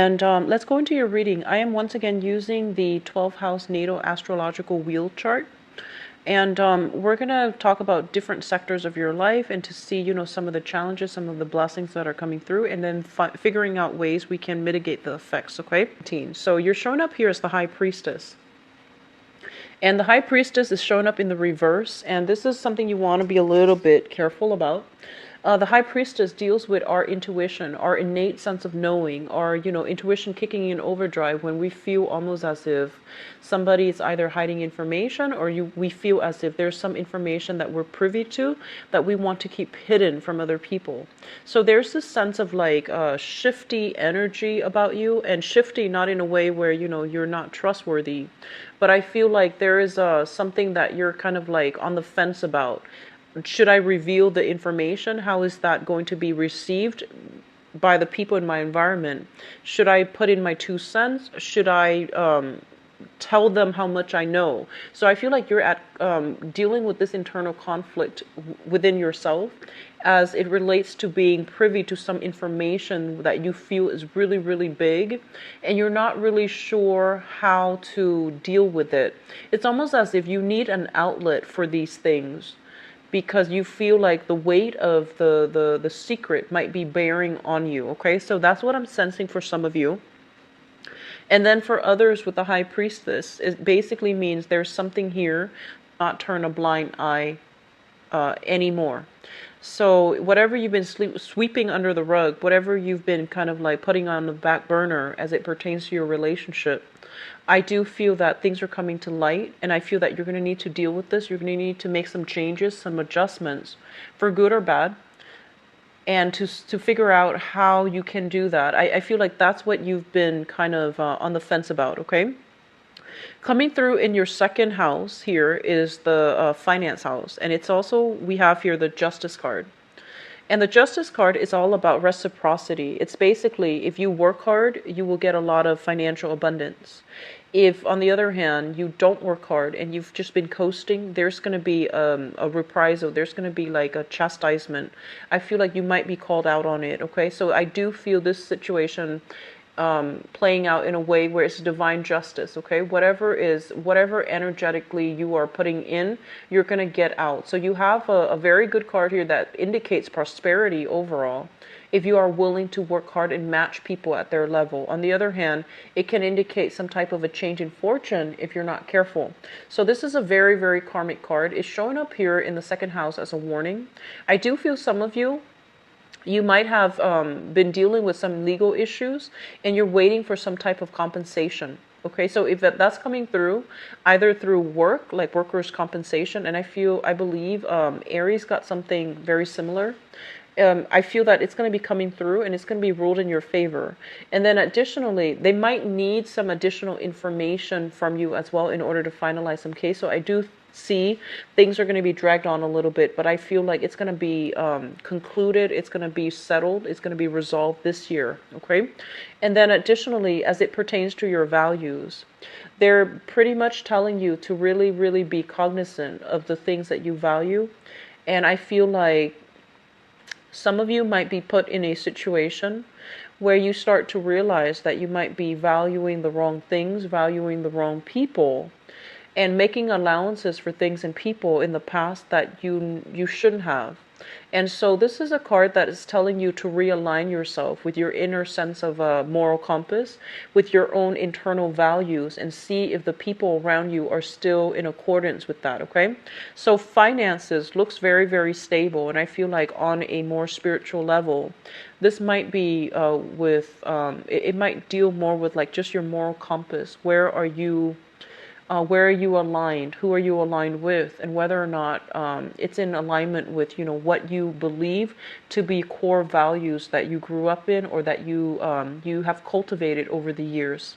And let's go into your reading. I am once again using the 12 house natal astrological wheel chart. And we're going to talk about different sectors of your life and to see, some of the challenges, some of the blessings that are coming through, and then figuring out ways we can mitigate the effects, okay? So you're showing up here as the High Priestess. And the High Priestess is showing up in the reverse, and this is something you want to be a little bit careful about. The High Priestess deals with our intuition, our innate sense of knowing, our, intuition kicking in overdrive when we feel almost as if somebody is either hiding information or we feel as if there's some information that we're privy to that we want to keep hidden from other people. So there's this sense of like shifty energy about you, and shifty not in a way where, you're not trustworthy, but I feel like there is something that you're kind of like on the fence about. Should I reveal the information? How is that going to be received by the people in my environment? Should I put in my 2 cents? Should I tell them how much I know? So I feel like you're at dealing with this internal conflict within yourself as it relates to being privy to some information that you feel is really, really big, and you're not really sure how to deal with it. It's almost as if you need an outlet for these things, because you feel like the weight of the secret might be bearing on you, okay? So that's what I'm sensing for some of you. And then for others with the High Priestess, it basically means there's something here, not turn a blind eye anymore. So whatever you've been sweeping under the rug, whatever you've been kind of like putting on the back burner as it pertains to your relationship, I do feel that things are coming to light, and I feel that you're going to need to deal with this. You're going to need to make some changes, some adjustments, for good or bad, and to figure out how you can do that. I feel like that's what you've been kind of on the fence about, okay? Coming through in your second house here is the finance house, and it's also, we have here the Justice card. And the Justice card is all about reciprocity. It's basically, if you work hard, you will get a lot of financial abundance. If, on the other hand, you don't work hard and you've just been coasting, there's going to be a reprisal. There's going to be like a chastisement. I feel like you might be called out on it, okay? So I do feel this situation playing out in a way where it's divine justice, okay? Whatever energetically you are putting in, you're going to get out. So you have a very good card here that indicates prosperity overall, if you are willing to work hard and match people at their level. On the other hand, it can indicate some type of a change in fortune if you're not careful. So this is a very, very karmic card. It's showing up here in the second house as a warning. I do feel some of you might have been dealing with some legal issues and you're waiting for some type of compensation. Okay, so if that's coming through, either through work, like workers' compensation, and I believe Aries got something very similar. I feel that it's going to be coming through and it's going to be ruled in your favor. And then additionally, they might need some additional information from you as well in order to finalize some case. So I do see things are going to be dragged on a little bit, but I feel like it's going to be concluded, it's going to be settled, it's going to be resolved this year, okay? And then additionally, as it pertains to your values, they're pretty much telling you to really, really be cognizant of the things that you value. And I feel like some of you might be put in a situation where you start to realize that you might be valuing the wrong things, valuing the wrong people, and making allowances for things and people in the past that you shouldn't have. And so this is a card that is telling you to realign yourself with your inner sense of a moral compass, with your own internal values, and see if the people around you are still in accordance with that, okay? So finances looks very, very stable, and I feel like on a more spiritual level, this might be it might deal more with like just your moral compass. Where are you aligned? Who are you aligned with? And whether or not it's in alignment with, what you believe to be core values that you grew up in or that you have cultivated over the years.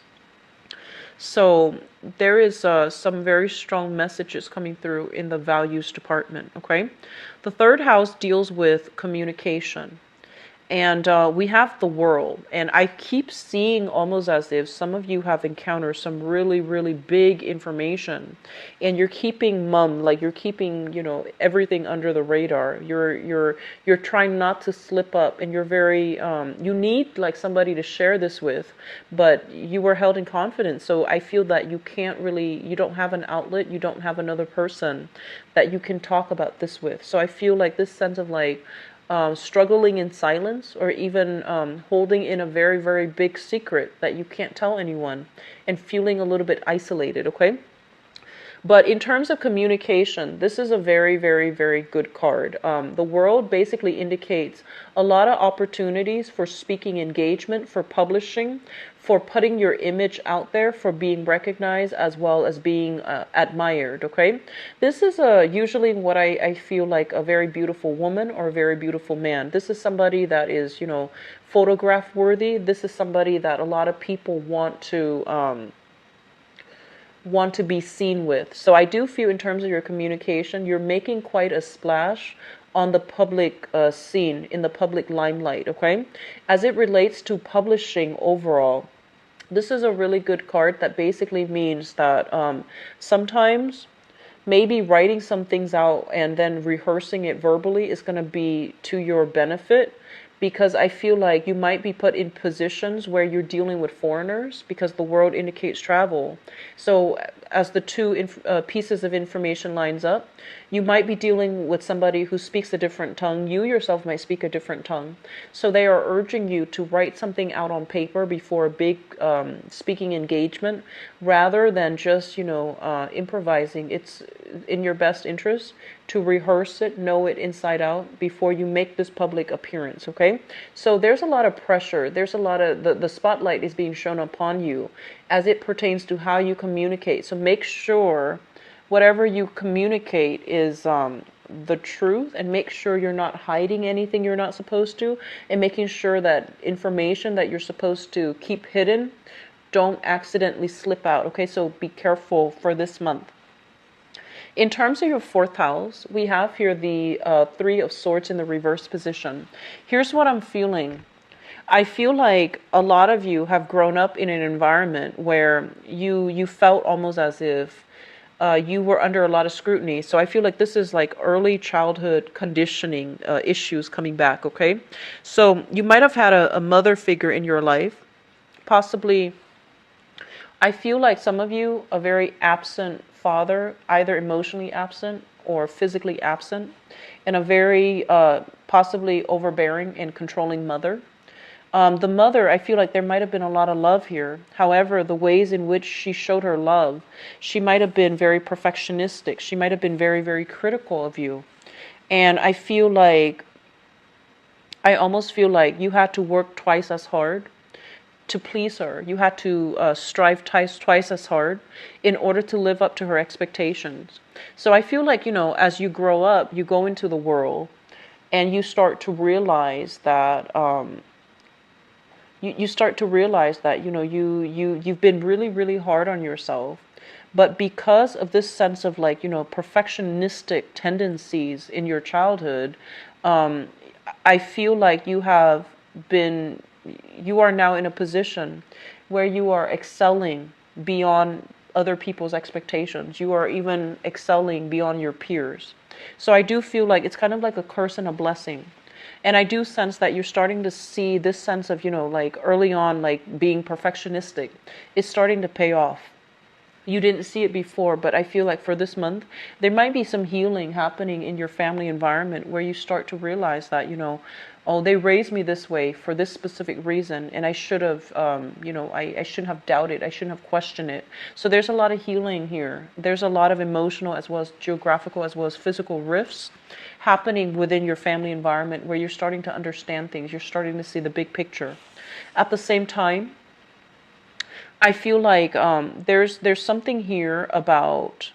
So there is some very strong messages coming through in the values department, okay? The third house deals with communication. And we have the world. And I keep seeing almost as if some of you have encountered some really, really big information, and you're keeping mum, like you're keeping, everything under the radar. You're trying not to slip up, and you're very, you need like somebody to share this with, but you were held in confidence. So I feel that you don't have an outlet, you don't have another person that you can talk about this with. So I feel like this sense of like, struggling in silence, or even holding in a very, very big secret that you can't tell anyone, and feeling a little bit isolated, okay? But in terms of communication, this is a very, very, very good card. The world basically indicates a lot of opportunities for speaking engagement, for publishing, for putting your image out there, for being recognized, as well as being admired, okay? This is usually what I feel like a very beautiful woman or a very beautiful man. This is somebody that is, photograph worthy. This is somebody that a lot of people want to be seen with. So I do feel in terms of your communication, you're making quite a splash on the public scene, in the public limelight, okay? As it relates to publishing overall, this is a really good card that basically means that sometimes maybe writing some things out and then rehearsing it verbally is going to be to your benefit, because I feel like you might be put in positions where you're dealing with foreigners, because the world indicates travel. So as the two pieces of information lines up, you might be dealing with somebody who speaks a different tongue. You yourself might speak a different tongue. So they are urging you to write something out on paper before a big speaking engagement, rather than just, improvising. It's in your best interest to rehearse it, know it inside out before you make this public appearance, okay? So there's a lot of pressure. There's a lot of, the spotlight is being shown upon you as it pertains to how you communicate. So make sure whatever you communicate is the truth, and make sure you're not hiding anything you're not supposed to, and making sure that information that you're supposed to keep hidden don't accidentally slip out, okay? So be careful for this month. In terms of your fourth house, we have here the Three of Swords in the reverse position. Here's what I'm feeling. I feel like a lot of you have grown up in an environment where you felt almost as if you were under a lot of scrutiny. So I feel like this is like early childhood conditioning issues coming back, okay? So you might have had a mother figure in your life, possibly. I feel like some of you, a very absent father, either emotionally absent or physically absent, and a very possibly overbearing and controlling mother. The mother, I feel like there might have been a lot of love here. However, the ways in which she showed her love, she might have been very perfectionistic. She might have been very, very critical of you. And I almost feel like you had to work twice as hard to please her. You had to strive twice as hard in order to live up to her expectations. So I feel like, as you grow up, you go into the world and you start to realize that you've been really, really hard on yourself. But because of this sense of perfectionistic tendencies in your childhood, I feel like you are now in a position where you are excelling beyond other people's expectations. You are even excelling beyond your peers. So I do feel like it's kind of like a curse and a blessing. And I do sense that you're starting to see this sense of, early on, being perfectionistic is starting to pay off. You didn't see it before, but I feel like for this month, there might be some healing happening in your family environment where you start to realize that, oh, they raised me this way for this specific reason, and I should have, I shouldn't have doubted, I shouldn't have questioned it. So there's a lot of healing here. There's a lot of emotional as well as geographical as well as physical rifts happening within your family environment where you're starting to understand things. You're starting to see the big picture. At the same time, I feel like there's something here about,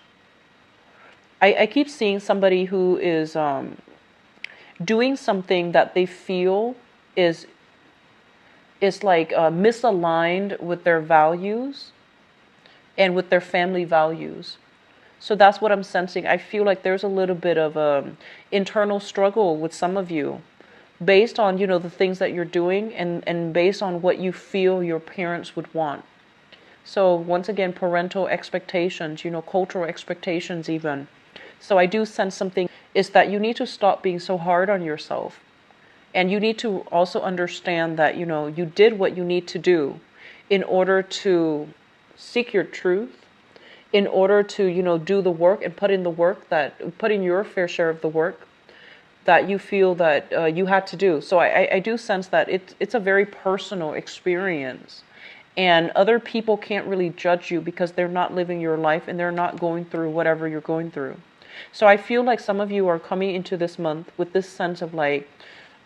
I keep seeing somebody who is doing something that they feel is misaligned with their values and with their family values. So that's what I'm sensing. I feel like there's a little bit of internal struggle with some of you based on, the things that you're doing, and based on what you feel your parents would want. So once again, parental expectations, cultural expectations even. So I do sense something is that you need to stop being so hard on yourself. And you need to also understand that, you did what you need to do in order to seek your truth, in order to, do the work and put in the work, that put in your fair share of the work that you feel that you had to do. So I do sense that it's a very personal experience. And other people can't really judge you because they're not living your life and they're not going through whatever you're going through. So I feel like some of you are coming into this month with this sense of like,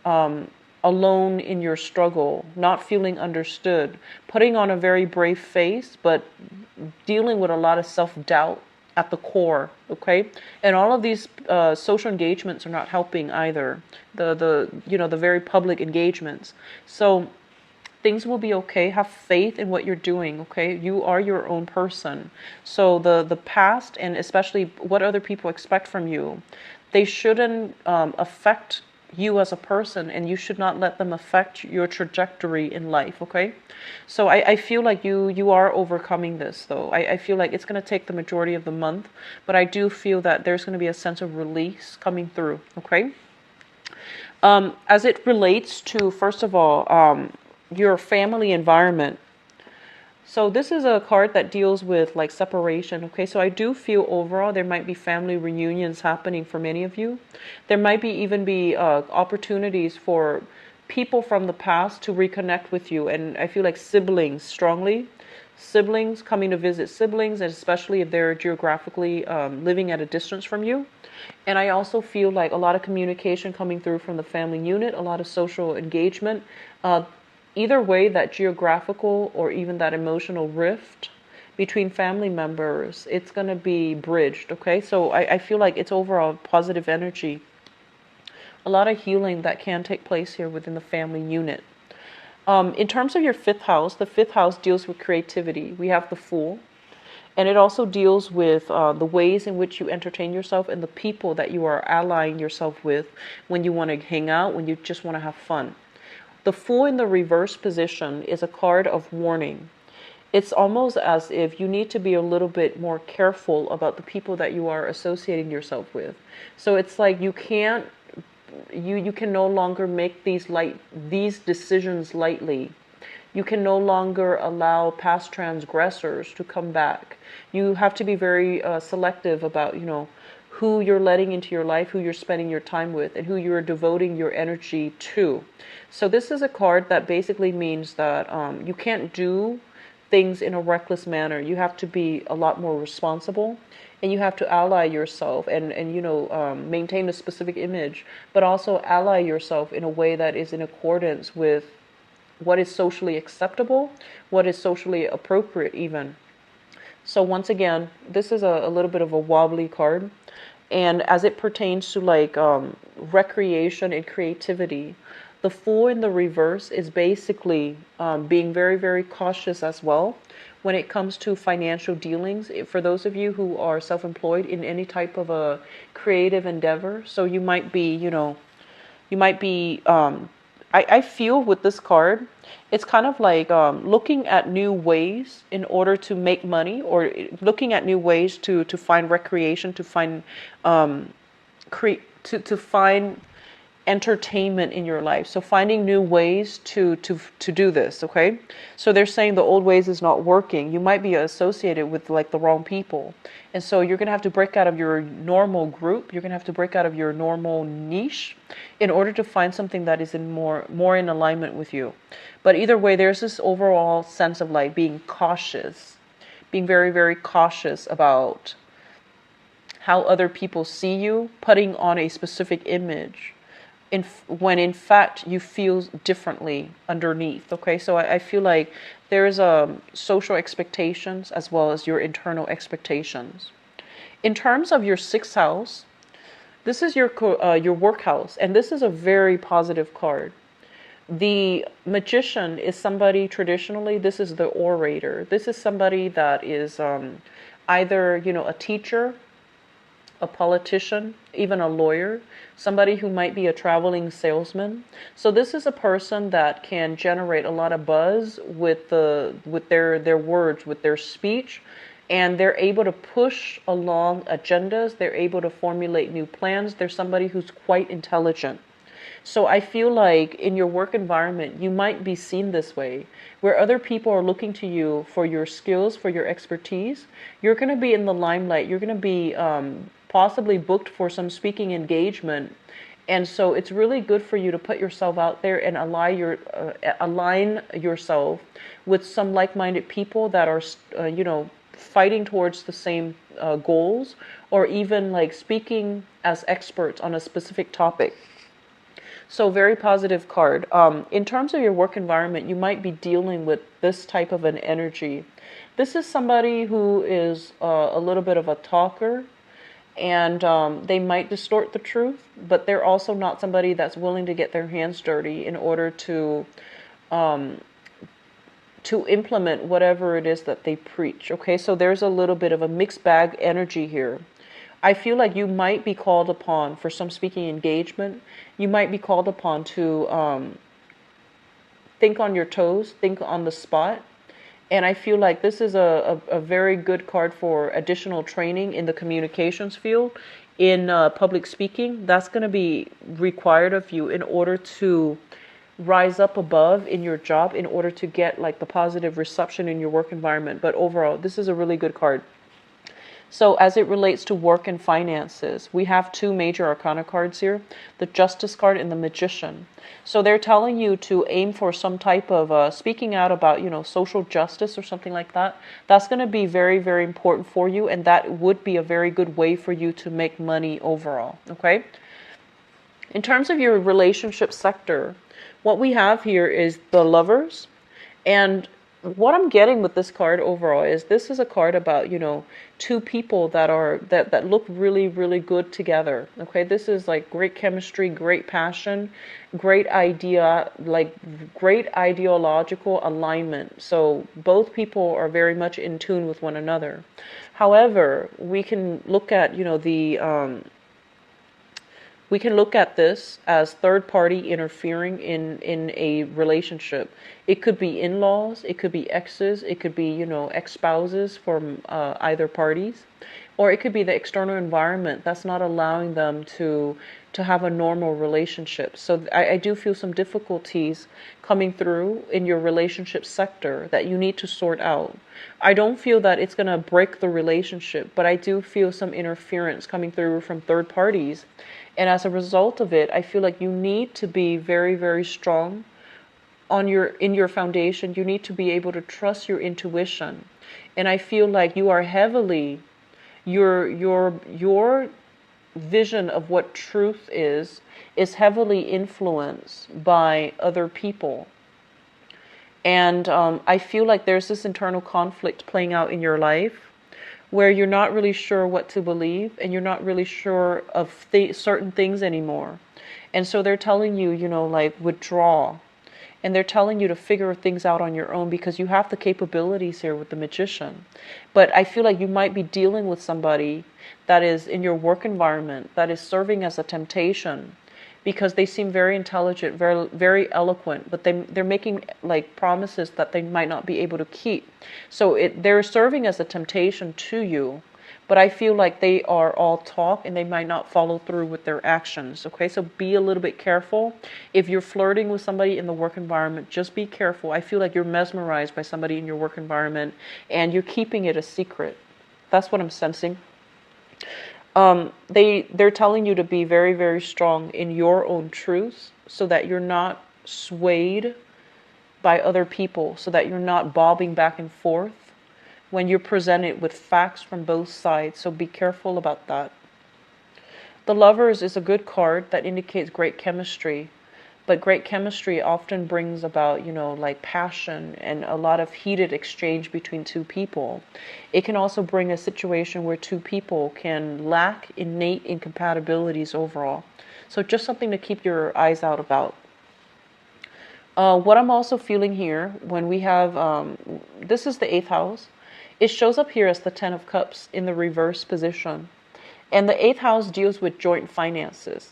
alone in your struggle, not feeling understood, putting on a very brave face, but dealing with a lot of self-doubt at the core. Okay, and all of these social engagements are not helping either. The very public engagements. So things will be okay. Have faith in what you're doing. Okay, you are your own person. So the past, and especially what other people expect from you, they shouldn't affect you as a person, and you should not let them affect your trajectory in life. Okay, so I feel like you are overcoming this, though. I feel like it's going to take the majority of the month, but I do feel that there's going to be a sense of release coming through. Okay, as it relates to, first of all, your family environment. So this is a card that deals with like separation. Okay, so I do feel overall there might be family reunions happening for many of you. There might be even be opportunities for people from the past to reconnect with you. And I feel like siblings strongly. Siblings coming to visit siblings, and especially if they're geographically living at a distance from you. And I also feel like a lot of communication coming through from the family unit, a lot of social engagement. Either way, that geographical or even that emotional rift between family members, it's going to be bridged. Okay, so I feel like it's overall positive energy. A lot of healing that can take place here within the family unit. In terms of your fifth house, the fifth house deals with creativity. We have the Fool. And it also deals with the ways in which you entertain yourself and the people that you are allying yourself with when you want to hang out, when you just want to have fun. The Fool in the reverse position is a card of warning. It's almost as if you need to be a little bit more careful about the people that you are associating yourself with. So it's like you can no longer make these decisions lightly. You can no longer allow past transgressors to come back. You have to be very selective about, who you're letting into your life, who you're spending your time with, and who you're devoting your energy to. So this is a card that basically means that you can't do things in a reckless manner. You have to be a lot more responsible, and you have to ally yourself and maintain a specific image, but also ally yourself in a way that is in accordance with what is socially acceptable, what is socially appropriate even. So once again, this is a little bit of a wobbly card. And as it pertains to like recreation and creativity, the Fool in the reverse is basically being very, very cautious as well when it comes to financial dealings. For those of you who are self-employed in any type of a creative endeavor, so you might be, I feel with this card, it's kind of like looking at new ways in order to make money, or looking at new ways to find recreation, to find to find entertainment in your life. So finding new ways to do this. Okay, so they're saying the old ways is not working. You might be associated with like the wrong people, and so you're gonna have to break out of your normal group. You're gonna have to break out of your normal niche in order to find something that is in more in alignment with you. But either way, there's this overall sense of like being cautious, being very, very cautious about how other people see you, putting on a specific image when in fact you feel differently underneath. Okay, so I feel like there's social expectations as well as your internal expectations. In terms of your sixth house, this is your work house, and this is a very positive card. The Magician is somebody, traditionally, this is the orator. This is somebody that is either, a teacher, a politician, even a lawyer, somebody who might be a traveling salesman. So this is a person that can generate a lot of buzz with their words, with their speech, and they're able to push along agendas. They're able to formulate new plans. They're somebody who's quite intelligent. So I feel like in your work environment, you might be seen this way, where other people are looking to you for your skills, for your expertise. You're going to be in the limelight. You're going to be possibly booked for some speaking engagement. And so it's really good for you to put yourself out there and align yourself with some like-minded people that are, fighting towards the same goals, or even like speaking as experts on a specific topic. So very positive card. In terms of your work environment, you might be dealing with this type of an energy. This is somebody who is a little bit of a talker, and they might distort the truth, but they're also not somebody that's willing to get their hands dirty in order to implement whatever it is that they preach. Okay, so there's a little bit of a mixed bag energy here. I feel like you might be called upon for some speaking engagement. You might be called upon to think on your toes, think on the spot. And I feel like this is a very good card for additional training in the communications field, in public speaking. That's going to be required of you in order to rise up above in your job, in order to get like the positive reception in your work environment. But overall, this is a really good card. So as it relates to work and finances, we have two major arcana cards here, the Justice card and the Magician. So they're telling you to aim for some type of speaking out about, social justice or something like that. That's going to be very, very important for you, and that would be a very good way for you to make money overall, okay? In terms of your relationship sector, what we have here is the Lovers, and what I'm getting with this card overall is this is a card about, two people that look really, really good together. Okay, this is like great chemistry, great passion, great idea, like great ideological alignment. So both people are very much in tune with one another. However, we can look at, we can look at this as third party interfering in a relationship. It could be in-laws, it could be exes, it could be, ex-spouses from either parties, or it could be the external environment that's not allowing them to have a normal relationship. So I do feel some difficulties coming through in your relationship sector that you need to sort out. I don't feel that it's going to break the relationship, but I do feel some interference coming through from third parties. And as a result of it, I feel like you need to be very, very strong in your foundation. You need to be able to trust your intuition. And I feel like you are heavily, your vision of what truth is heavily influenced by other people. And I feel like there's this internal conflict playing out in your life, where you're not really sure what to believe, and you're not really sure of certain things anymore. And so they're telling you, like withdraw. And they're telling you to figure things out on your own, because you have the capabilities here with the Magician. But I feel like you might be dealing with somebody that is in your work environment that is serving as a temptation, because they seem very intelligent, very, very eloquent, but they're making like promises that they might not be able to keep. So they're serving as a temptation to you, but I feel like they are all talk and they might not follow through with their actions. Okay, so be a little bit careful. If you're flirting with somebody in the work environment, just be careful. I feel like you're mesmerized by somebody in your work environment and you're keeping it a secret. That's what I'm sensing. They're telling you to be very, very strong in your own truths, so that you're not swayed by other people, so that you're not bobbing back and forth when you're presented with facts from both sides. So be careful about that. The Lovers is a good card that indicates great chemistry, but great chemistry often brings about, like passion and a lot of heated exchange between two people. It can also bring a situation where two people can lack innate incompatibilities overall. So just something to keep your eyes out about. What I'm also feeling here when we have, this is the 8th house. It shows up here as the 10 of Cups in the reverse position. And the eighth house deals with joint finances.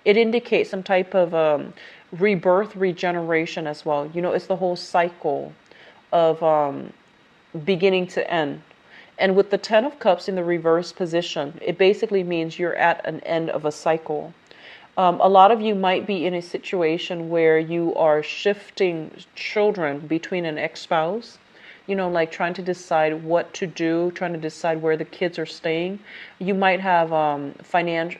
It indicates some type of rebirth, regeneration as well. You know, it's the whole cycle of beginning to end. And with the Ten of Cups in the reverse position, it basically means you're at an end of a cycle. A lot of you might be in a situation where you are shifting children between an ex-spouse, you know, like trying to decide what to do, trying to decide where the kids are staying. You might have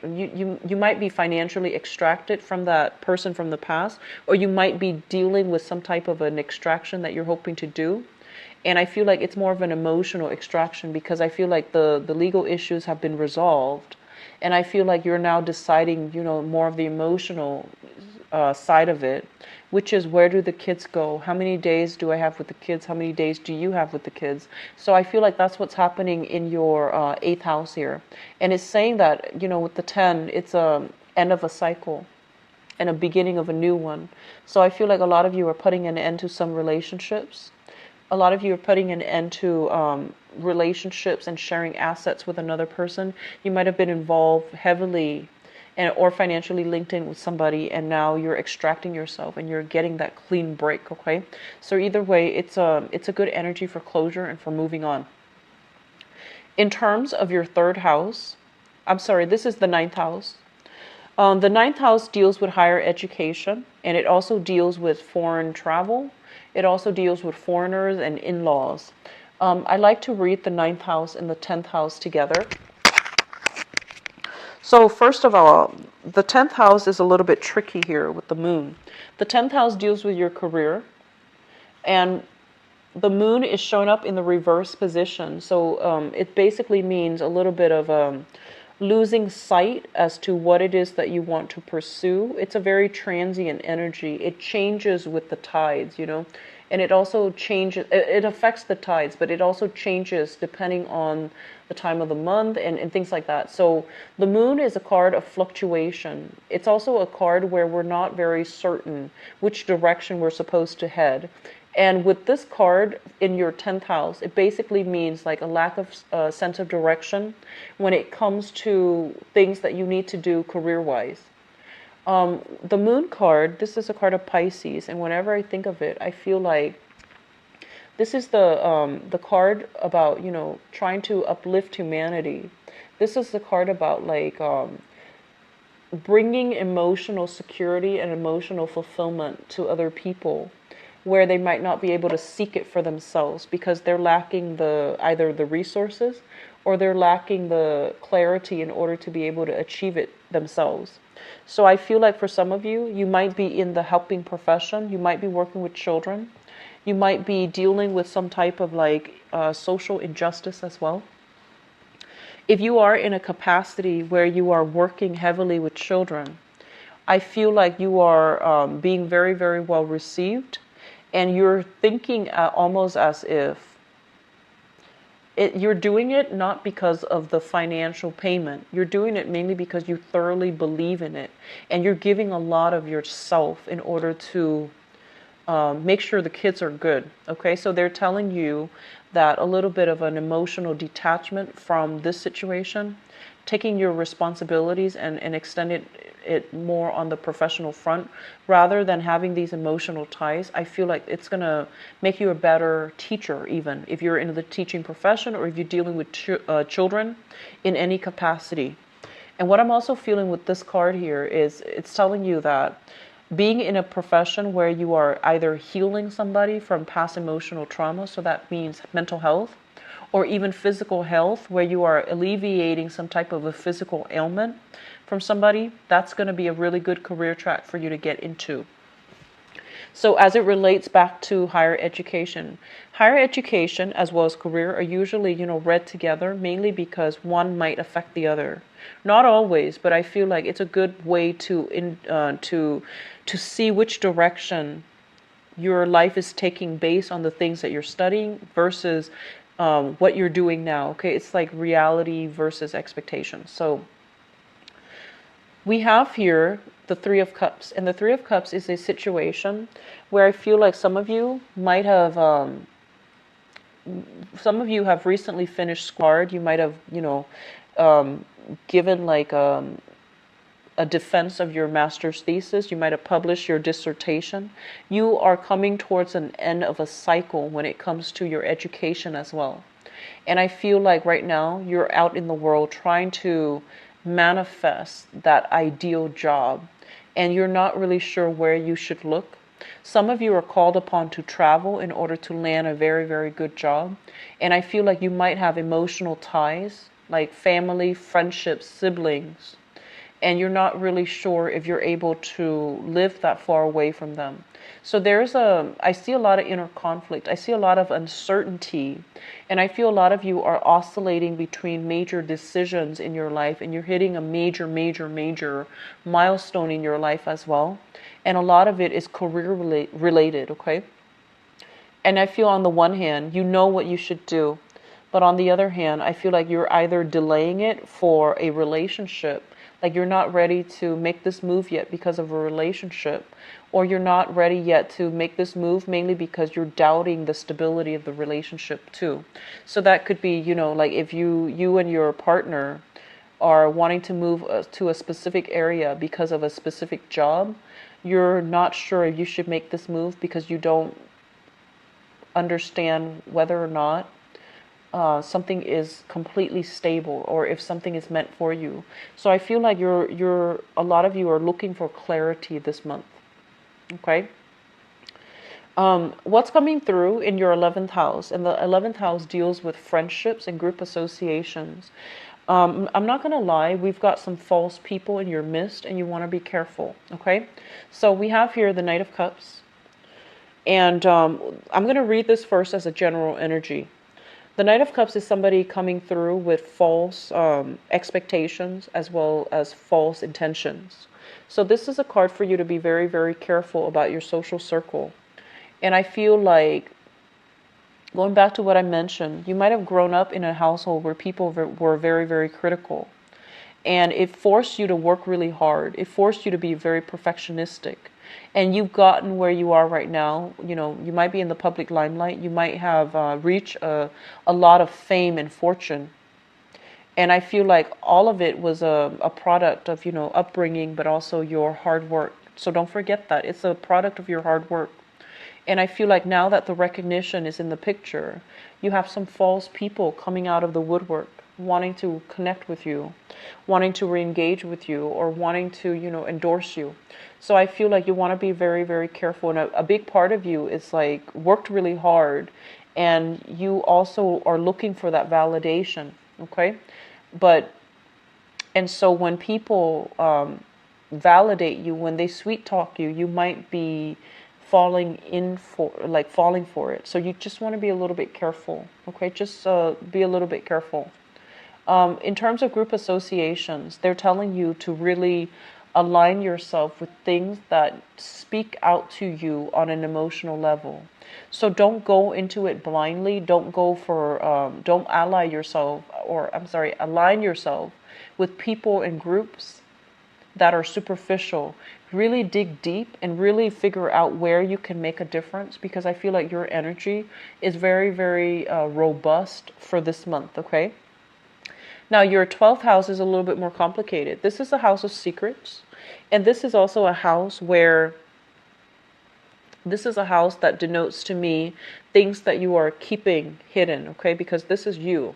you might be financially extracted from that person from the past, or you might be dealing with some type of an extraction that you're hoping to do. And I feel like it's more of an emotional extraction because I feel like the legal issues have been resolved. And I feel like you're now deciding, you know, more of the emotional side of it, which is where do the kids go? How many days do I have with the kids? How many days do you have with the kids? So I feel like that's what's happening in your eighth house here. And it's saying that, you know, with the 10, it's a end of a cycle and a beginning of a new one. So I feel like a lot of you are putting an end to some relationships. A lot of you are putting an end to relationships and sharing assets with another person. You might have been involved heavily or financially linked in with somebody, and now you're extracting yourself and you're getting that clean break. Okay, so either way, it's a good energy for closure and for moving on. In terms of your third house, I'm sorry, this is the ninth house. The ninth house deals with higher education, and it also deals with foreign travel. It also deals with foreigners and in-laws. I like to read the ninth house and the 10th house together. So first of all, the 10th house is a little bit tricky here with the moon. The 10th house deals with your career, and the moon is showing up in the reverse position. So it basically means a little bit of losing sight as to what it is that you want to pursue. It's a very transient energy. It changes with the tides, you know, and it also changes, it affects the tides, but it also changes depending on the time of the month and things like that. So the moon is a card of fluctuation. It's also a card where we're not very certain which direction we're supposed to head. And with this card in your 10th house, it basically means like a lack of sense of direction when it comes to things that you need to do career-wise. The moon card, this is a card of Pisces, and whenever I think of it, I feel like this is the card about, you know, trying to uplift humanity. This is the card about like bringing emotional security and emotional fulfillment to other people, where they might not be able to seek it for themselves because they're lacking either the resources or they're lacking the clarity in order to be able to achieve it themselves. So I feel like for some of you, you might be in the helping profession, you might be working with children, you might be dealing with some type of like social injustice as well. If you are in a capacity where you are working heavily with children, I feel like you are being very, very well received. And you're thinking almost as if you're doing it not because of the financial payment. You're doing it mainly because you thoroughly believe in it. And you're giving a lot of yourself in order to make sure the kids are good. Okay, so they're telling you that a little bit of an emotional detachment from this situation, taking your responsibilities and extending it more on the professional front rather than having these emotional ties. I feel like it's going to make you a better teacher, even if you're in the teaching profession or if you're dealing with children in any capacity. And what I'm also feeling with this card here is it's telling you that being in a profession where you are either healing somebody from past emotional trauma, so that means mental health, or even physical health, where you are alleviating some type of a physical ailment from somebody, that's going to be a really good career track for you to get into. So as it relates back to higher education as well as career are usually, you know, read together, mainly because one might affect the other. Not always, but I feel like it's a good way to see which direction your life is taking based on the things that you're studying versus what you're doing now. Okay, it's like reality versus expectation. So we have here the Three of Cups, and the Three of Cups is a situation where I feel like some of you might have, some of you have recently finished school. You might have, you know, given like a defense of your master's thesis. You might have published your dissertation. You are coming towards an end of a cycle when it comes to your education as well. And I feel like right now you're out in the world trying to manifest that ideal job, and you're not really sure where you should look. Some of you are called upon to travel in order to land a very, very good job. And I feel like you might have emotional ties, like family, friendships, siblings, and you're not really sure if you're able to live that far away from them. So I see a lot of inner conflict. I see a lot of uncertainty. And I feel a lot of you are oscillating between major decisions in your life, and you're hitting a major, major, major milestone in your life as well. And a lot of it is career related, okay? And I feel on the one hand, you know what you should do. But on the other hand, I feel like you're either delaying it for a relationship, like you're not ready to make this move yet because of a relationship, or you're not ready yet to make this move mainly because you're doubting the stability of the relationship too. So that could be, like if you and your partner are wanting to move to a specific area because of a specific job, you're not sure if you should make this move because you don't understand whether or not something is completely stable, or if something is meant for you. So I feel like a lot of you are looking for clarity this month. Okay. What's coming through in your 11th house? And the 11th house deals with friendships and group associations. I'm not going to lie, we've got some false people in your midst, and you want to be careful. Okay. So we have here the Knight of Cups. And I'm going to read this first as a general energy. The Knight of Cups is somebody coming through with false expectations as well as false intentions. So this is a card for you to be very, very careful about your social circle. And I feel like, going back to what I mentioned, you might have grown up in a household where people were very, very critical. And it forced you to work really hard. It forced you to be very perfectionistic. And you've gotten where you are right now. You might be in the public limelight. You might have reached a lot of fame and fortune. And I feel like all of it was a product of, upbringing, but also your hard work. So don't forget that. It's a product of your hard work. And I feel like now that the recognition is in the picture, you have some false people coming out of the woodwork, wanting to connect with you, wanting to re-engage with you, or wanting to, endorse you. So I feel like you want to be very, very careful. And a big part of you is like worked really hard, and you also are looking for that validation. Okay. And so when people validate you, when they sweet talk you, you might be falling for it. So you just want to be a little bit careful. Okay. Just be a little bit careful. In terms of group associations, they're telling you to really align yourself with things that speak out to you on an emotional level. So don't go into it blindly. Don't align yourself with people and groups that are superficial. Really dig deep and really figure out where you can make a difference, because I feel like your energy is very, very robust for this month, okay? Now, your 12th house is a little bit more complicated. This is a house of secrets. And this is also a house that denotes to me things that you are keeping hidden, okay? Because this is you.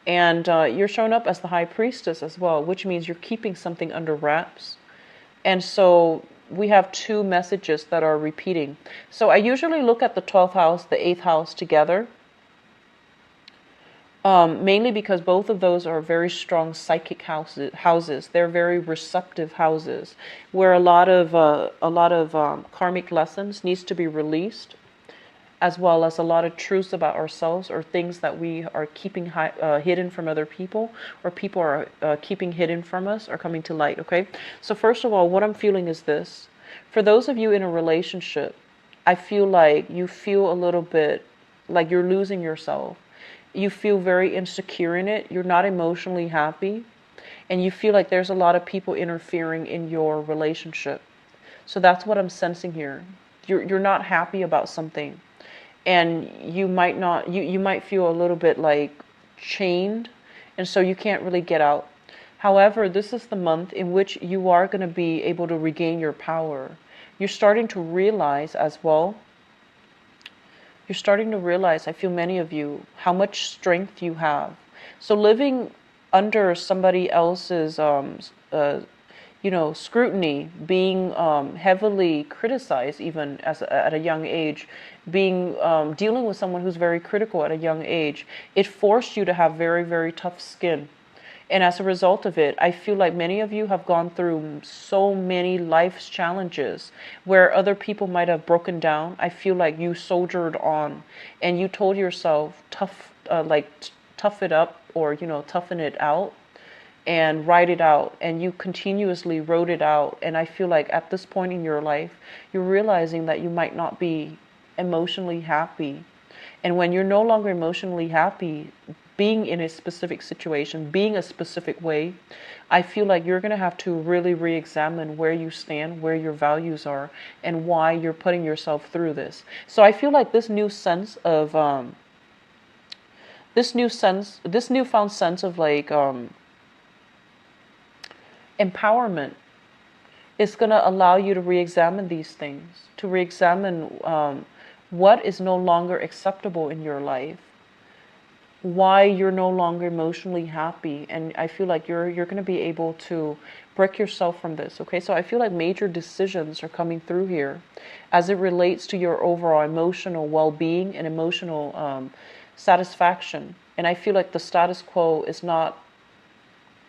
And you're showing up as the High Priestess as well, which means you're keeping something under wraps. And so we have two messages that are repeating. So I usually look at the 12th house, the 8th house together. Mainly because both of those are very strong psychic houses. They're very receptive houses, where a lot of karmic lessons needs to be released, as well as a lot of truths about ourselves, or things that we are keeping hidden from other people, or people are keeping hidden from us, are coming to light. Okay. So first of all, what I'm feeling is this: for those of you in a relationship, I feel like you feel a little bit like you're losing yourself. You feel very insecure in it. You're not emotionally happy. And you feel like there's a lot of people interfering in your relationship. So that's what I'm sensing here. You're not happy about something. And you might feel a little bit like chained. And so you can't really get out. However, this is the month in which you are going to be able to regain your power. You're starting to realize as well, you're starting to realize, I feel many of you, how much strength you have. So living under somebody else's, scrutiny, being heavily criticized even at a young age, being dealing with someone who's very critical at a young age, it forced you to have very, very tough skin. And as a result of it, I feel like many of you have gone through so many life's challenges where other people might have broken down. I feel like you soldiered on and you told yourself, tough it up, or, toughen it out and write it out. And you continuously wrote it out. And I feel like at this point in your life, you're realizing that you might not be emotionally happy. And when you're no longer emotionally happy, being in a specific situation, being a specific way, I feel like you're going to have to really re-examine where you stand, where your values are, and why you're putting yourself through this. So I feel like this new sense of, this newfound sense of like empowerment is going to allow you to re-examine these things, to re-examine what is no longer acceptable in your life, why you're no longer emotionally happy. And I feel like you're going to be able to break yourself from this. Okay, so I feel like major decisions are coming through here as it relates to your overall emotional well-being and emotional satisfaction. And I feel like the status quo is not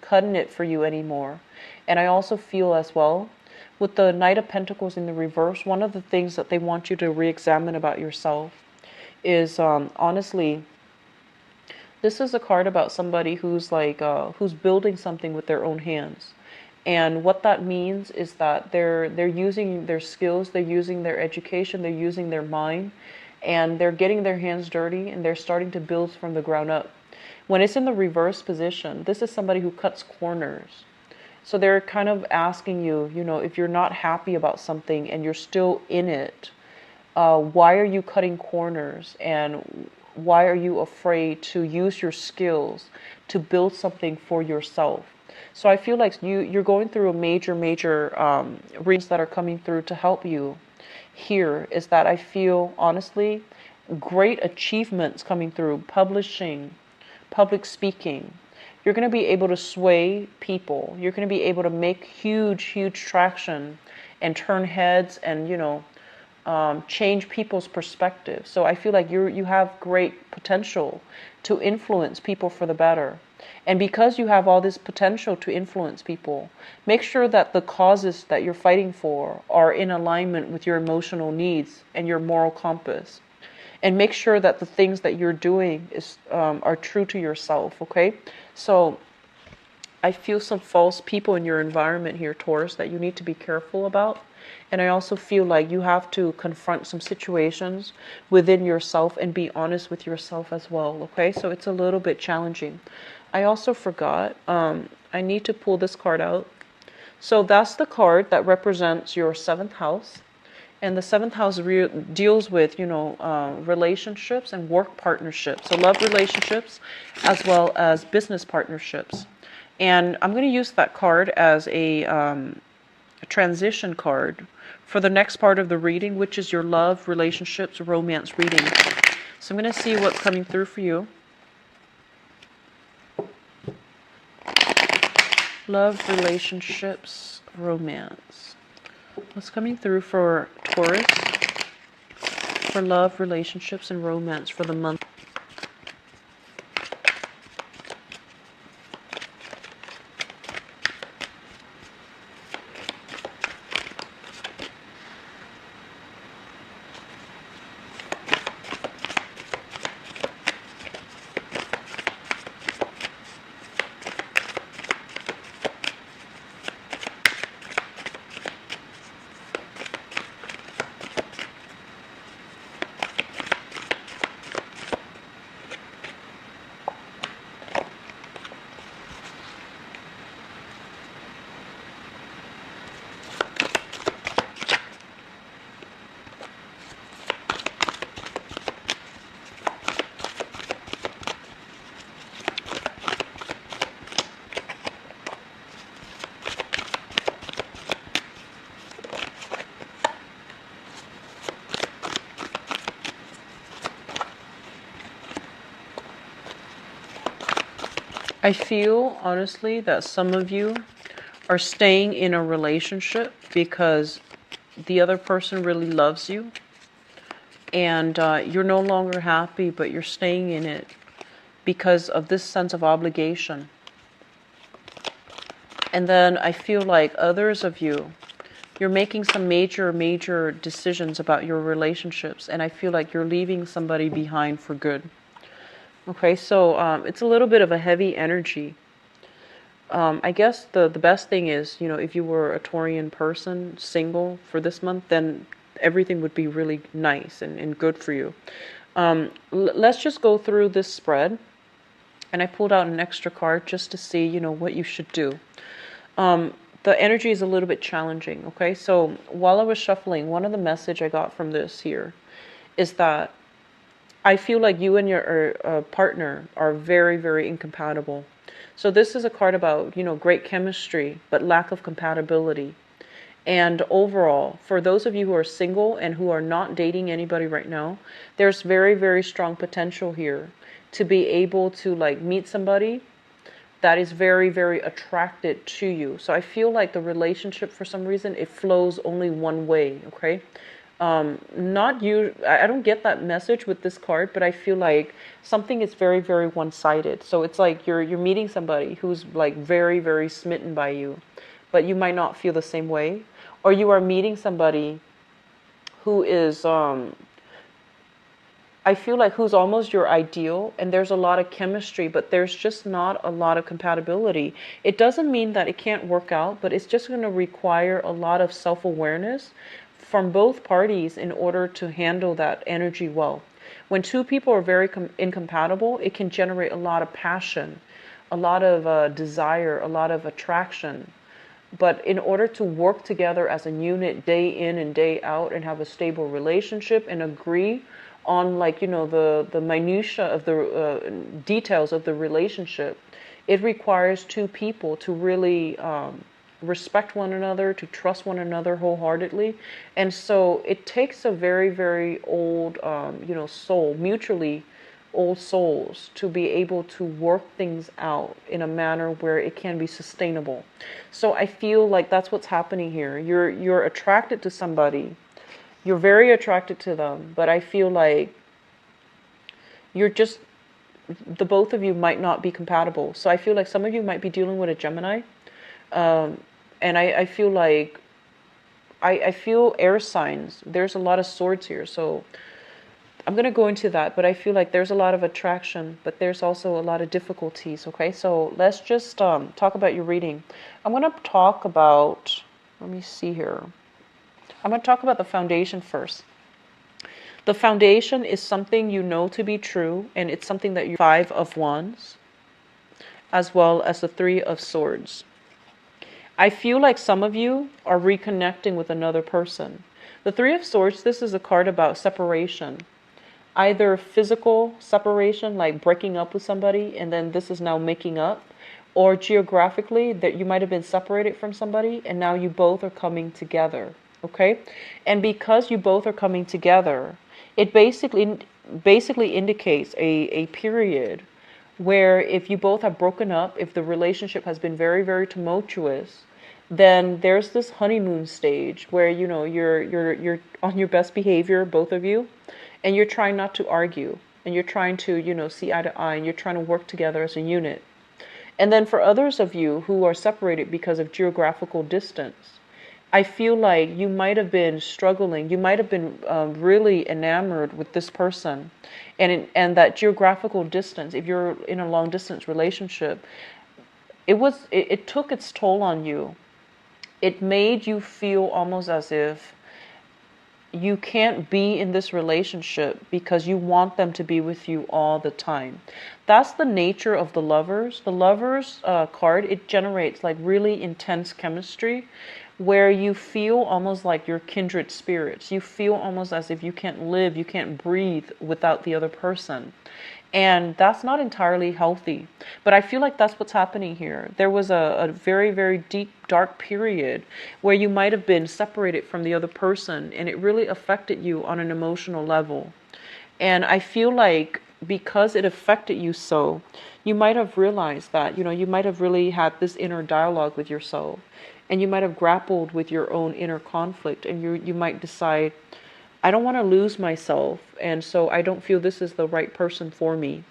cutting it for you anymore. And I also feel as well, with the Knight of Pentacles in the reverse, one of the things that they want you to re-examine about yourself is honestly, this is a card about somebody who's like who's building something with their own hands. And what that means is that they're using their skills, they're using their education, they're using their mind, and they're getting their hands dirty and they're starting to build from the ground up. When it's in the reverse position, this is somebody who cuts corners. So they're kind of asking you, if you're not happy about something and you're still in it, why are you cutting corners? And why are you afraid to use your skills to build something for yourself? So I feel like you're going through a major reasons that are coming through to help you here is that I feel, honestly, great achievements coming through, publishing, public speaking. You're going to be able to sway people. You're going to be able to make huge traction and turn heads and, change people's perspective. So I feel like you have great potential to influence people for the better. And because you have all this potential to influence people, make sure that the causes that you're fighting for are in alignment with your emotional needs and your moral compass. And make sure that the things that you're doing are true to yourself, okay? So I feel some false people in your environment here, Taurus, that you need to be careful about. And I also feel like you have to confront some situations within yourself and be honest with yourself as well, okay? So it's a little bit challenging. I also forgot, I need to pull this card out. So that's the card that represents your 7th house. And the 7th house deals with, relationships and work partnerships. So love relationships as well as business partnerships. And I'm going to use that card as a transition card for the next part of the reading, which is your love, relationships, romance reading. So I'm going to see what's coming through for you. Love, relationships, romance. What's coming through for Taurus for love, relationships, and romance for the month? I feel honestly that some of you are staying in a relationship because the other person really loves you, and you're no longer happy, but you're staying in it because of this sense of obligation. And then I feel like others of you, you're making some major decisions about your relationships, and I feel like you're leaving somebody behind for good. Okay, so it's a little bit of a heavy energy. I guess the best thing is, if you were a Taurian person, single for this month, then everything would be really nice and good for you. Let's just go through this spread. And I pulled out an extra card just to see, what you should do. The energy is a little bit challenging, okay? So while I was shuffling, one of the message I got from this here is that I feel like you and your partner are very incompatible. So this is a card about, great chemistry, but lack of compatibility. And overall, for those of you who are single and who are not dating anybody right now, there's very strong potential here to be able to meet somebody that is very attracted to you. So I feel like the relationship, for some reason, it flows only one way, okay? Not you. I don't get that message with this card, but I feel like something is very one-sided. So it's like you're meeting somebody who's very smitten by you, but you might not feel the same way. Or you are meeting somebody who is I feel like who's almost your ideal, and there's a lot of chemistry, but there's just not a lot of compatibility. It doesn't mean that it can't work out, but it's just going to require a lot of self-awareness from both parties in order to handle that energy well. When two people are very incompatible, it can generate a lot of passion, a lot of desire, a lot of attraction. But in order to work together as a unit day in and day out and have a stable relationship and agree on the minutia of the details of the relationship, it requires two people to really respect one another, to trust one another wholeheartedly. And so it takes a very old soul, mutually old souls, to be able to work things out in a manner where it can be sustainable. So I feel like that's what's happening here. You're attracted to somebody. You're very attracted to them, but I feel like the both of you might not be compatible. So I feel like some of you might be dealing with a Gemini. And I feel like, I feel air signs. There's a lot of swords here. So I'm going to go into that, but I feel like there's a lot of attraction, but there's also a lot of difficulties. Okay, so let's just talk about your reading. I'm going to talk about, let me see here. I'm going to talk about the foundation first. The foundation is something you know to be true, and it's something that you 5 of Wands, as well as the 3 of Swords. I feel like some of you are reconnecting with another person. The 3 of Swords, this is a card about separation. Either physical separation, like breaking up with somebody, and then this is now making up, or geographically, that you might have been separated from somebody, and now you both are coming together. Okay? And because you both are coming together, it basically indicates a period where if you both have broken up, if the relationship has been very tumultuous, then there's this honeymoon stage where you're on your best behavior, both of you, and you're trying not to argue, and you're trying to see eye to eye, and you're trying to work together as a unit. And then for others of you who are separated because of geographical distance, I feel like you might have been struggling. You might have been really enamored with this person, and that geographical distance. If you're in a long distance relationship, it took its toll on you. It made you feel almost as if you can't be in this relationship because you want them to be with you all the time. That's the nature of the Lovers. The Lovers card, it generates really intense chemistry where you feel almost like you're kindred spirits. You feel almost as if you can't live, you can't breathe without the other person. And that's not entirely healthy. But I feel like that's what's happening here. There was a very deep, dark period where you might have been separated from the other person, and it really affected you on an emotional level. And I feel like because it affected you so, you might have realized that, you might have really had this inner dialogue with yourself, and you might have grappled with your own inner conflict, and you might decide, I don't want to lose myself, and so I don't feel this is the right person for me.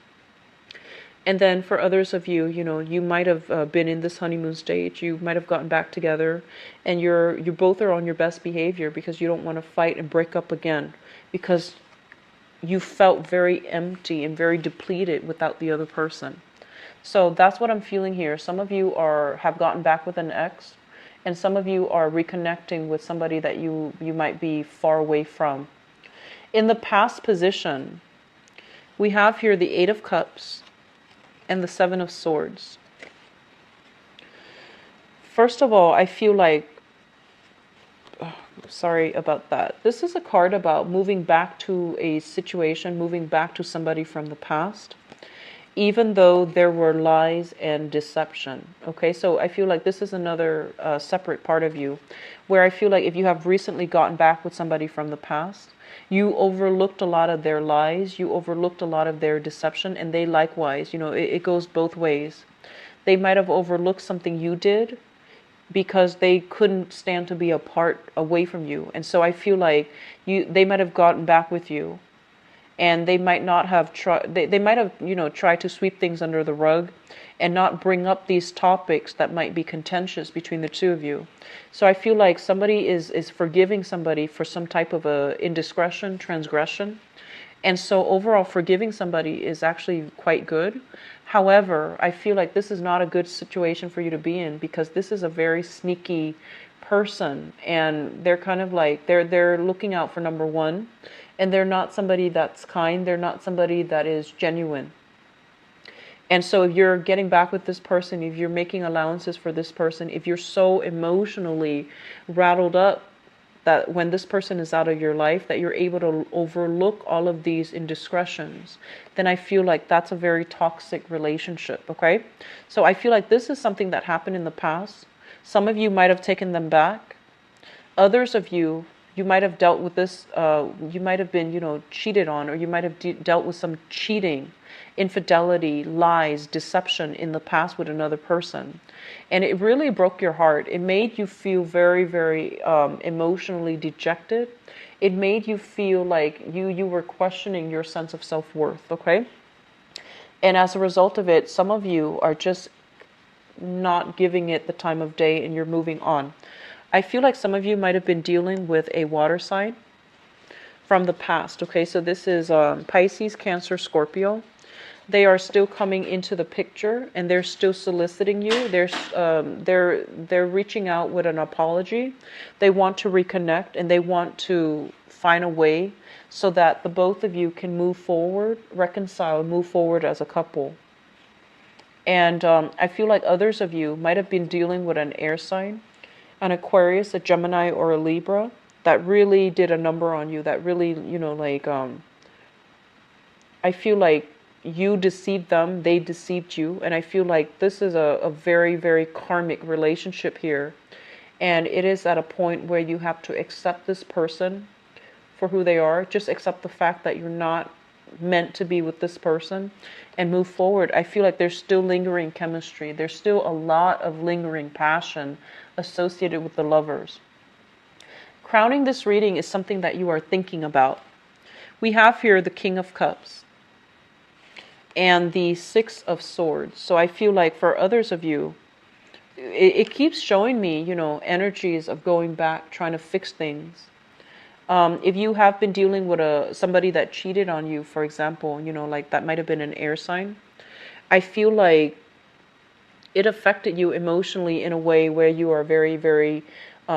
And then for others of you, you might have been in this honeymoon stage. You might have gotten back together, and you both are on your best behavior because you don't want to fight and break up again, because you felt very empty and very depleted without the other person. So that's what I'm feeling here. Some of you have gotten back with an ex, and some of you are reconnecting with somebody that you might be far away from. In the past position, we have here the Eight of Cups and the Seven of Swords. First of all, I feel like, sorry about that. This is a card about moving back to a situation, moving back to somebody from the past, even though there were lies and deception. Okay, so I feel like this is another separate part of you, where I feel like if you have recently gotten back with somebody from the past, you overlooked a lot of their lies, you overlooked a lot of their deception, and they likewise, it goes both ways. They might have overlooked something you did because they couldn't stand to be apart away from you. And so I feel like they might have gotten back with you, and they might not have tried, they might have, tried to sweep things under the rug and not bring up these topics that might be contentious between the two of you. So I feel like somebody is forgiving somebody for some type of a indiscretion, transgression. And so overall, forgiving somebody is actually quite good. However, I feel like this is not a good situation for you to be in, because this is a very sneaky person, and they're kind of like, they're looking out for number one, and they're not somebody that's kind, they're not somebody that is genuine. And so if you're getting back with this person, if you're making allowances for this person, if you're so emotionally rattled up that when this person is out of your life, that you're able to overlook all of these indiscretions, then I feel like that's a very toxic relationship, okay? So I feel like this is something that happened in the past. Some of you might have taken them back. Others of you might have dealt with this, you might have been, cheated on, or you might have dealt with some cheating, infidelity, lies, deception in the past with another person. And it really broke your heart. It made you feel very, very emotionally dejected. It made you feel like you were questioning your sense of self-worth, okay? And as a result of it, some of you are just not giving it the time of day, and you're moving on. I feel like some of you might have been dealing with a water sign from the past, okay? So this is Pisces, Cancer, Scorpio. They are still coming into the picture, and they're still soliciting you. They're reaching out with an apology. They want to reconnect, and they want to find a way so that the both of you can move forward, reconcile, move forward as a couple. And I feel like others of you might have been dealing with an air sign, an Aquarius, a Gemini, or a Libra, that really did a number on you, that really, I feel like you deceived them, they deceived you, and I feel like this is a very, very karmic relationship here. And it is at a point where you have to accept this person for who they are, just accept the fact that you're not meant to be with this person, and move forward. I feel like there's still lingering chemistry. There's still a lot of lingering passion associated with the lovers. Crowning this reading is something that you are thinking about. We have here the King of Cups and the Six of Swords. So I feel like for others of you, it keeps showing me, energies of going back, trying to fix things. If you have been dealing with somebody that cheated on you, for example, like that might have been an air sign. I feel like it affected you emotionally in a way where you are very, very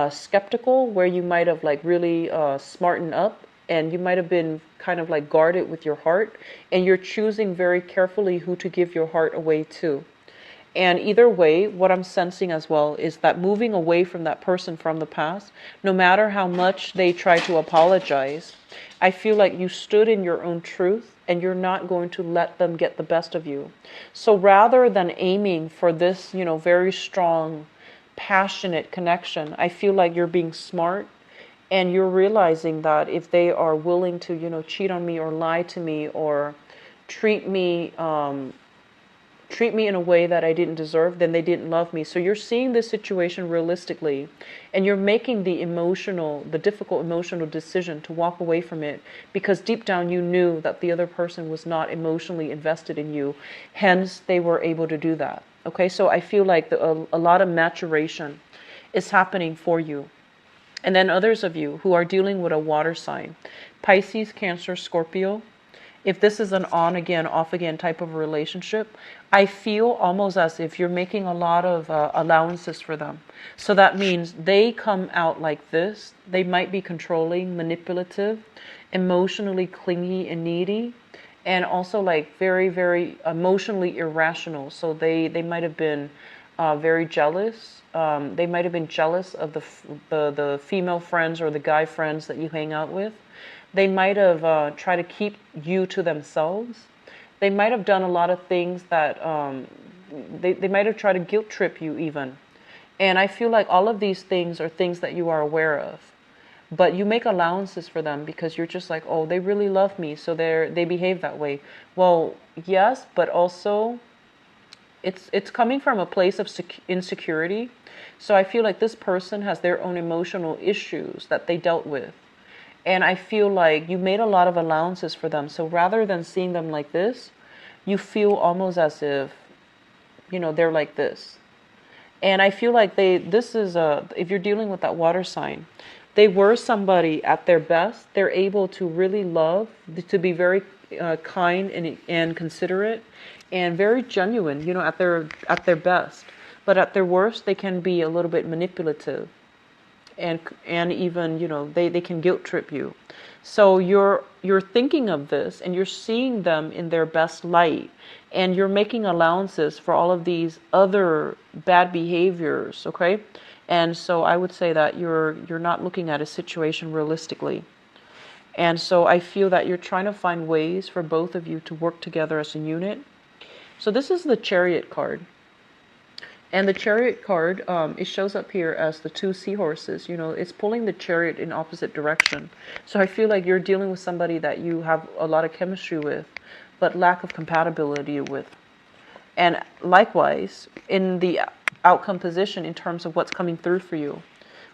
skeptical, where you might have like really smartened up, and you might have been kind of like guarded with your heart, and you're choosing very carefully who to give your heart away to. And either way, what I'm sensing as well is that moving away from that person from the past, no matter how much they try to apologize, I feel like you stood in your own truth, and you're not going to let them get the best of you. So rather than aiming for this, very strong, passionate connection, I feel like you're being smart, and you're realizing that if they are willing to, cheat on me or lie to me or treat me treat me in a way that I didn't deserve, then they didn't love me. So you're seeing this situation realistically, and you're making the difficult emotional decision to walk away from it, because deep down you knew that the other person was not emotionally invested in you. Hence, they were able to do that. Okay, so I feel like a lot of maturation is happening for you. And then others of you who are dealing with a water sign, Pisces, Cancer, Scorpio, if this is an on again, off again type of relationship, I feel almost as if you're making a lot of allowances for them. So that means they come out like this. They might be controlling, manipulative, emotionally clingy and needy, and also like very, very emotionally irrational. So they might have been very jealous. They might have been jealous of the female friends or the guy friends that you hang out with. They might have tried to keep you to themselves. They might have done a lot of things that they might have tried to guilt trip you even. And I feel like all of these things are things that you are aware of. But you make allowances for them because you're just like, oh, they really love me, so they behave that way. Well, yes, but also it's coming from a place of insecurity. So I feel like this person has their own emotional issues that they dealt with. And I feel like you made a lot of allowances for them. So rather than seeing them like this, you feel almost as if, they're like this. And I feel like if you're dealing with that water sign, they were somebody at their best. They're able to really love, to be very kind and considerate, and very genuine, at their best. But at their worst, they can be a little bit manipulative. And even they can guilt trip you. So you're thinking of this and you're seeing them in their best light, and you're making allowances for all of these other bad behaviors. Okay, and so I would say that you're not looking at a situation realistically. And so I feel that you're trying to find ways for both of you to work together as a unit. So this is the Chariot card. And the Chariot card, it shows up here as the two seahorses. It's pulling the chariot in opposite direction. So I feel like you're dealing with somebody that you have a lot of chemistry with, but lack of compatibility with. And likewise, in the outcome position in terms of what's coming through for you,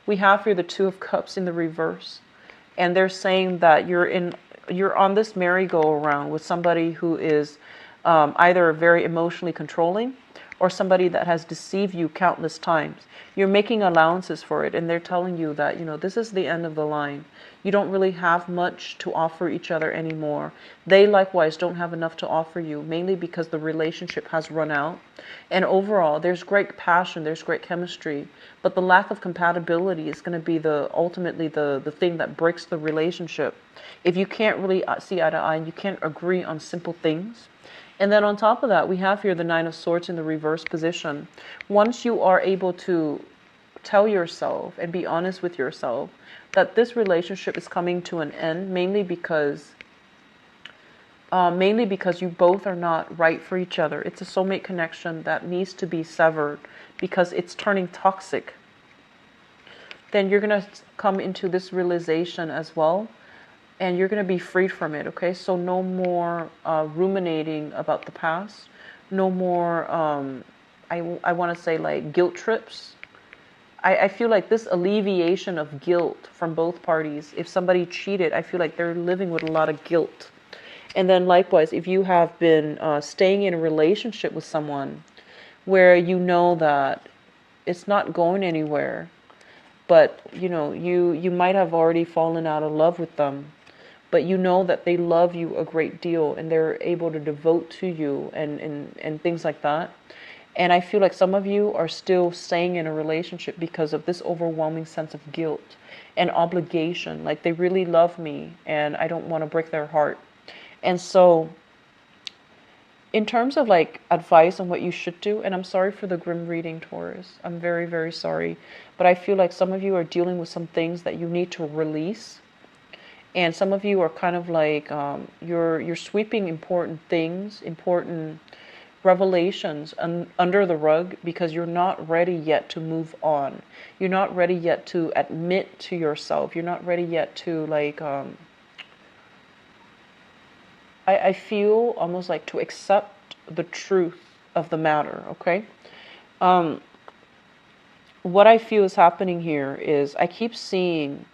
we have here the Two of Cups in the reverse. And they're saying that you're on this merry-go-round with somebody who is either very emotionally controlling, or somebody that has deceived you countless times. You're making allowances for it, and they're telling you that, this is the end of the line. You don't really have much to offer each other anymore. They likewise don't have enough to offer you, mainly because the relationship has run out. And overall, there's great passion, there's great chemistry, but the lack of compatibility is going to be ultimately the thing that breaks the relationship. If you can't really see eye to eye, and you can't agree on simple things. And then on top of that, we have here the Nine of Swords in the reverse position. Once you are able to tell yourself and be honest with yourself that this relationship is coming to an end, mainly because you both are not right for each other. It's a soulmate connection that needs to be severed because it's turning toxic. Then you're going to come into this realization as well. And you're going to be freed from it, okay? So no more ruminating about the past. No more, I want to say, like, guilt trips. I feel like this alleviation of guilt from both parties. If somebody cheated, I feel like they're living with a lot of guilt. And then likewise, if you have been staying in a relationship with someone where you know that it's not going anywhere, but, you might have already fallen out of love with them, but you know that they love you a great deal and they're able to devote to you and things like that. And I feel like some of you are still staying in a relationship because of this overwhelming sense of guilt and obligation. Like, they really love me and I don't want to break their heart. And so in terms of like advice on what you should do, and I'm sorry for the grim reading, Taurus. I'm very, very sorry. But I feel like some of you are dealing with some things that you need to release. And some of you are kind of like, you're sweeping important things, important revelations under the rug because you're not ready yet to move on. You're not ready yet to admit to yourself. You're not ready yet to like I feel almost like to accept the truth of the matter, okay? Um, what I feel is happening here is I keep seeing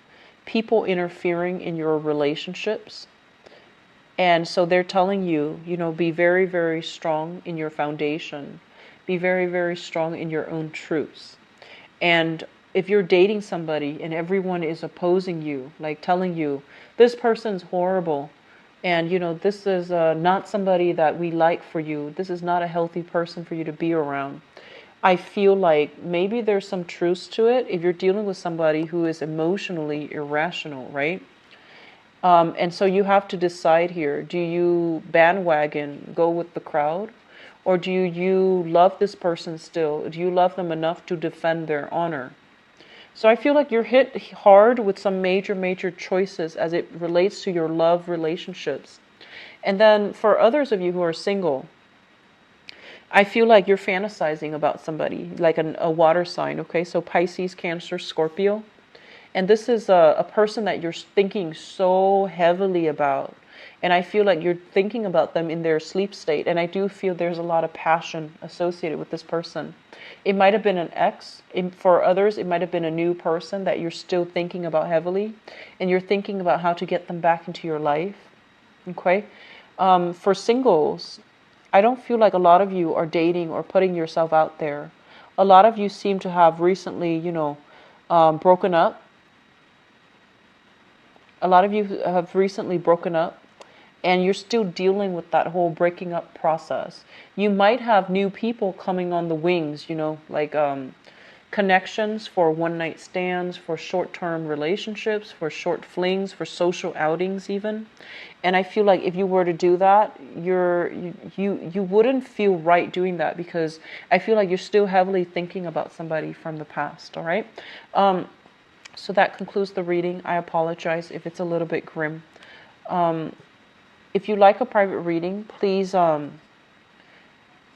people interfering in your relationships. And so they're telling you, be very, very strong in your foundation. Be very, very strong in your own truths. And if you're dating somebody and everyone is opposing you, like telling you, this person's horrible, and this is not somebody that we like for you, this is not a healthy person for you to be around. I feel like maybe there's some truth to it if you're dealing with somebody who is emotionally irrational, right? And so you have to decide here, do you bandwagon, go with the crowd? Or do you love this person still? Do you love them enough to defend their honor? So I feel like you're hit hard with some major, major choices as it relates to your love relationships. And then for others of you who are single, I feel like you're fantasizing about somebody, like a water sign, okay? So Pisces, Cancer, Scorpio. And this is a person that you're thinking so heavily about. And I feel like you're thinking about them in their sleep state. And I do feel there's a lot of passion associated with this person. It might have been an ex. For others, it might have been a new person that you're still thinking about heavily. And you're thinking about how to get them back into your life. Okay? For singles, I don't feel like a lot of you are dating or putting yourself out there. A lot of you seem to have recently, broken up. A lot of you have recently broken up, and you're still dealing with that whole breaking up process. You might have new people coming on the wings, like connections for one night stands, for short-term relationships, for short flings, for social outings even. And I feel like if you were to do that, you wouldn't feel right doing that, because I feel like you're still heavily thinking about somebody from the past, all right? So that concludes the reading. I apologize if it's a little bit grim. If you like a private reading, please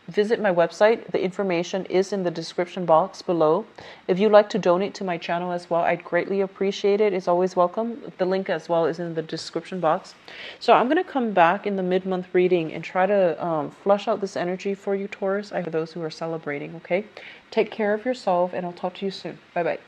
visit my website. The information is in the description box below. If you'd like to donate to my channel as well, I'd greatly appreciate it. It's always welcome. The link as well is in the description box. So I'm going to come back in the mid-month reading and try to flush out this energy for you, Taurus. For those who are celebrating, okay? Take care of yourself, and I'll talk to you soon. Bye-bye.